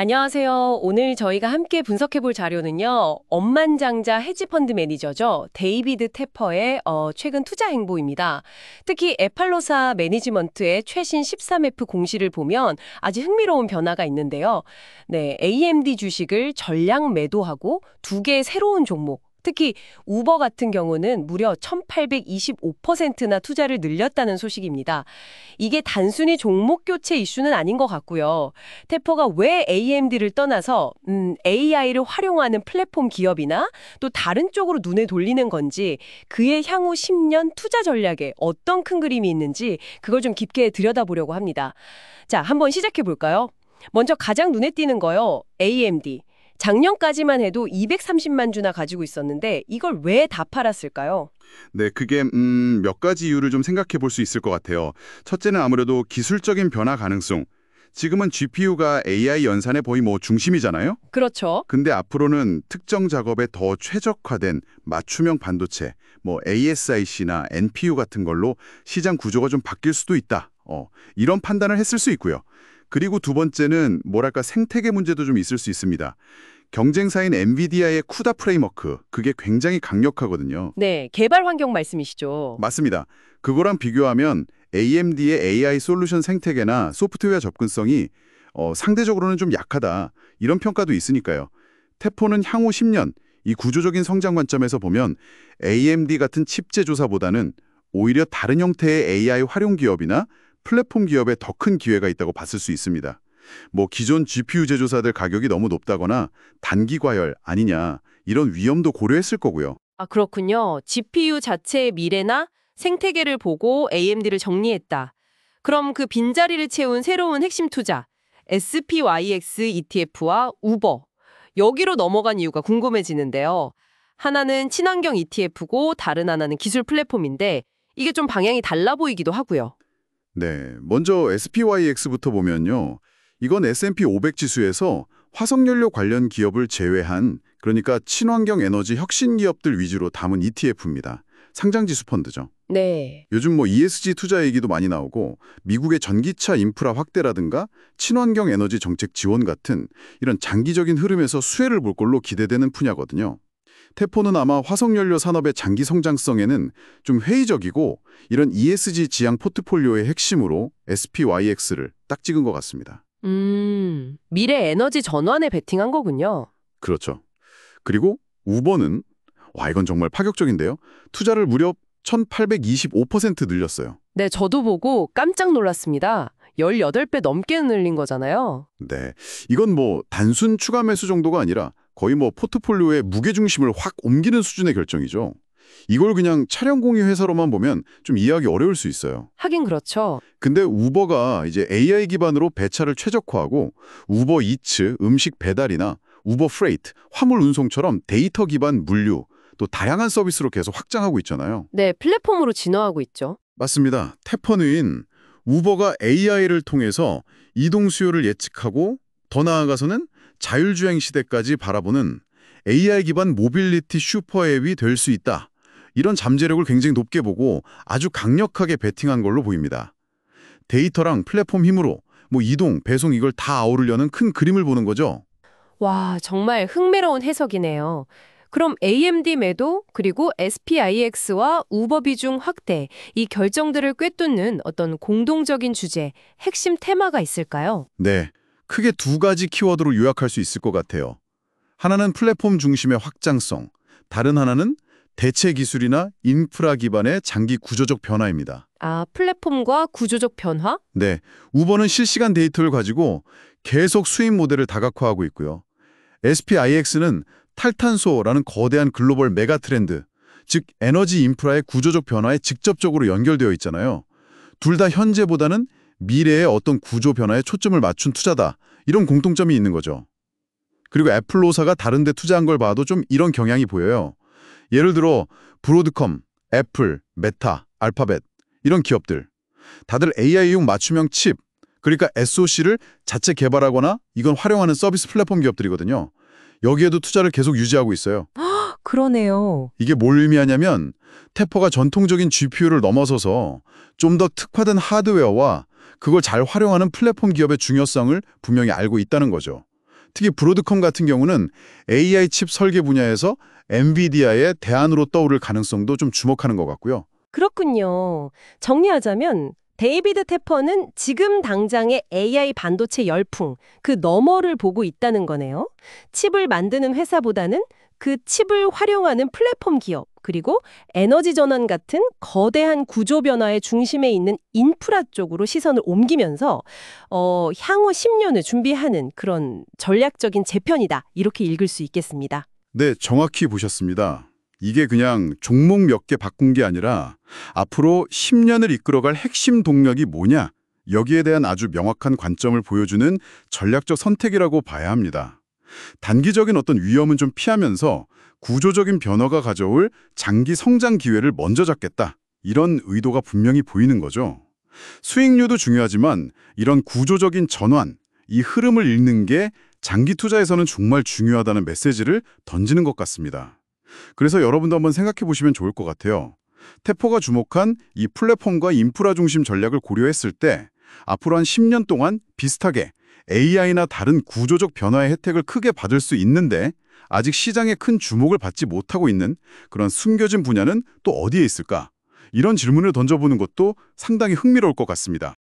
안녕하세요. 오늘 저희가 함께 분석해 볼 자료는요. 억만장자 헤지펀드 매니저죠. 데이비드 테퍼의 최근 투자 행보입니다. 특히 에팔로사 매니지먼트의 최신 13F 공시를 보면 아주 흥미로운 변화가 있는데요. 네, AMD 주식을 전량 매도하고 두 개의 새로운 종목, 특히 우버 같은 경우는 무려 1825%나 투자를 늘렸다는 소식입니다. 이게 단순히 종목 교체 이슈는 아닌 것 같고요. 테퍼가 왜 AMD를 떠나서 AI를 활용하는 플랫폼 기업이나 또 다른 쪽으로 눈에 돌리는 건지, 그의 향후 10년 투자 전략에 어떤 큰 그림이 있는지 그걸 좀 깊게 들여다보려고 합니다. 자, 한번 시작해 볼까요? 먼저 가장 눈에 띄는 거요. AMD. 작년까지만 해도 230만 주나 가지고 있었는데 이걸 왜 다 팔았을까요? 네, 그게 몇 가지 이유를 좀 생각해 볼 수 있을 것 같아요. 첫째는 아무래도 기술적인 변화 가능성. 지금은 GPU가 AI 연산의 거의 중심이잖아요. 그렇죠. 근데 앞으로는 특정 작업에 더 최적화된 맞춤형 반도체, ASIC나 NPU 같은 걸로 시장 구조가 좀 바뀔 수도 있다. 이런 판단을 했을 수 있고요. 그리고 두 번째는 생태계 문제도 좀 있을 수 있습니다. 경쟁사인 엔비디아의 쿠다 프레임워크, 그게 굉장히 강력하거든요. 네, 개발 환경 말씀이시죠. 맞습니다. 그거랑 비교하면 AMD의 AI 솔루션 생태계나 소프트웨어 접근성이 상대적으로는 좀 약하다. 이런 평가도 있으니까요. 테포는 향후 10년, 이 구조적인 성장 관점에서 보면 AMD 같은 칩 제조사보다는 오히려 다른 형태의 AI 활용 기업이나 플랫폼 기업에 더 큰 기회가 있다고 봤을 수 있습니다. 기존 GPU 제조사들 가격이 너무 높다거나 단기 과열 아니냐, 이런 위험도 고려했을 거고요. 아, 그렇군요. GPU 자체의 미래나 생태계를 보고 AMD를 정리했다. 그럼 그 빈자리를 채운 새로운 핵심 투자, SPYX ETF와 우버, 여기로 넘어간 이유가 궁금해지는데요. 하나는 친환경 ETF고 다른 하나는 기술 플랫폼인데 이게 좀 방향이 달라 보이기도 하고요. 네, 먼저 SPYX부터 보면요. 이건 S&P 500 지수에서 화석연료 관련 기업을 제외한, 그러니까 친환경 에너지 혁신 기업들 위주로 담은 ETF입니다. 상장지수 펀드죠. 네. 요즘 ESG 투자 얘기도 많이 나오고 미국의 전기차 인프라 확대라든가 친환경 에너지 정책 지원 같은 이런 장기적인 흐름에서 수혜를 볼 걸로 기대되는 분야거든요. 테포는 아마 화석연료 산업의 장기 성장성에는 좀 회의적이고 이런 ESG 지향 포트폴리오의 핵심으로 SPYX를 딱 찍은 것 같습니다. 미래 에너지 전환에 베팅한 거군요. 그렇죠. 그리고 우버는 이건 정말 파격적인데요. 투자를 무려 1825% 늘렸어요. 네, 저도 보고 깜짝 놀랐습니다. 18배 넘게 늘린 거잖아요. 네, 이건 단순 추가 매수 정도가 아니라 거의 포트폴리오의 무게중심을 확 옮기는 수준의 결정이죠. 이걸 그냥 차량 공유 회사로만 보면 좀 이해하기 어려울 수 있어요. 하긴 그렇죠. 근데 우버가 이제 AI 기반으로 배차를 최적화하고 우버 이츠, 음식 배달이나 우버 프레이트, 화물 운송처럼 데이터 기반 물류, 또 다양한 서비스로 계속 확장하고 있잖아요. 네, 플랫폼으로 진화하고 있죠. 맞습니다. 테퍼는 우버가 AI를 통해서 이동 수요를 예측하고 더 나아가서는 자율주행 시대까지 바라보는 AI 기반 모빌리티 슈퍼앱이 될 수 있다. 이런 잠재력을 굉장히 높게 보고 아주 강력하게 베팅한 걸로 보입니다. 데이터랑 플랫폼 힘으로 이동, 배송 이걸 다 아우르려는 큰 그림을 보는 거죠. 와, 정말 흥미로운 해석이네요. 그럼 AMD 매도 그리고 SPIX와 우버 비중 확대, 이 결정들을 꿰뚫는 어떤 공동적인 주제, 핵심 테마가 있을까요? 네, 크게 두 가지 키워드로 요약할 수 있을 것 같아요. 하나는 플랫폼 중심의 확장성, 다른 하나는 대체 기술이나 인프라 기반의 장기 구조적 변화입니다. 아, 플랫폼과 구조적 변화? 네, 우버는 실시간 데이터를 가지고 계속 수익 모델을 다각화하고 있고요. SPIX는 탈탄소라는 거대한 글로벌 메가 트렌드, 즉 에너지 인프라의 구조적 변화에 직접적으로 연결되어 있잖아요. 둘 다 현재보다는 미래의 어떤 구조 변화에 초점을 맞춘 투자다. 이런 공통점이 있는 거죠. 그리고 애플로사가 다른 데 투자한 걸 봐도 좀 이런 경향이 보여요. 예를 들어 브로드컴, 애플, 메타, 알파벳 이런 기업들. 다들 AI용 맞춤형 칩, 그러니까 SoC를 자체 개발하거나 이건 활용하는 서비스 플랫폼 기업들이거든요. 여기에도 투자를 계속 유지하고 있어요. 그러네요. 이게 뭘 의미하냐면 테퍼가 전통적인 GPU를 넘어서서 좀 더 특화된 하드웨어와 그걸 잘 활용하는 플랫폼 기업의 중요성을 분명히 알고 있다는 거죠. 특히 브로드컴 같은 경우는 AI 칩 설계 분야에서 엔비디아의 대안으로 떠오를 가능성도 좀 주목하는 것 같고요. 그렇군요. 정리하자면 데이비드 테퍼는 지금 당장의 AI 반도체 열풍, 그 너머를 보고 있다는 거네요. 칩을 만드는 회사보다는 그 칩을 활용하는 플랫폼 기업, 그리고 에너지 전환 같은 거대한 구조 변화의 중심에 있는 인프라 쪽으로 시선을 옮기면서 향후 10년을 준비하는 그런 전략적인 재편이다. 이렇게 읽을 수 있겠습니다. 네, 정확히 보셨습니다. 이게 그냥 종목 몇 개 바꾼 게 아니라 앞으로 10년을 이끌어갈 핵심 동력이 뭐냐, 여기에 대한 아주 명확한 관점을 보여주는 전략적 선택이라고 봐야 합니다. 단기적인 어떤 위험은 좀 피하면서 구조적인 변화가 가져올 장기 성장 기회를 먼저 잡겠다. 이런 의도가 분명히 보이는 거죠. 수익률도 중요하지만 이런 구조적인 전환, 이 흐름을 읽는 게 장기 투자에서는 정말 중요하다는 메시지를 던지는 것 같습니다. 그래서 여러분도 한번 생각해 보시면 좋을 것 같아요. 테퍼가 주목한 이 플랫폼과 인프라 중심 전략을 고려했을 때 앞으로 한 10년 동안 비슷하게 AI나 다른 구조적 변화의 혜택을 크게 받을 수 있는데 아직 시장에 큰 주목을 받지 못하고 있는 그런 숨겨진 분야는 또 어디에 있을까? 이런 질문을 던져보는 것도 상당히 흥미로울 것 같습니다.